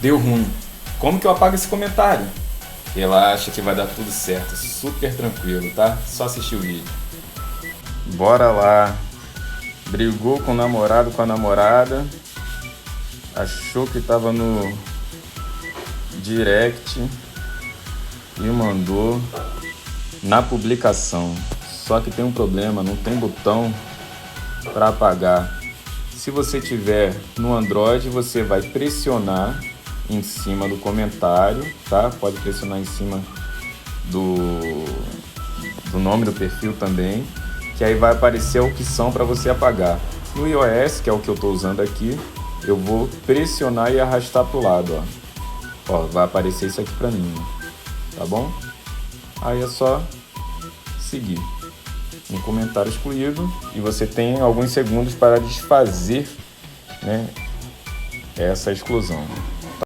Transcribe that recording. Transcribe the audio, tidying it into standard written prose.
Deu ruim. Como que eu apago esse comentário? Relaxa que vai dar tudo certo, super tranquilo, tá? Só assistir o vídeo. Bora lá. Brigou com o namorado, com a namorada, achou que tava no direct e mandou na publicação. Só que tem um problema, não tem botão para apagar. Se você tiver no Android, você vai pressionar em cima do comentário, tá? Pode pressionar em cima do nome do perfil também, que aí vai aparecer a opção para você apagar. No iOS, que é o que eu estou usando aqui, eu vou pressionar e arrastar para o lado, ó. Vai aparecer isso aqui para mim, tá bom? Aí é só seguir. Um comentário excluído e você tem alguns segundos para desfazer, né, essa exclusão.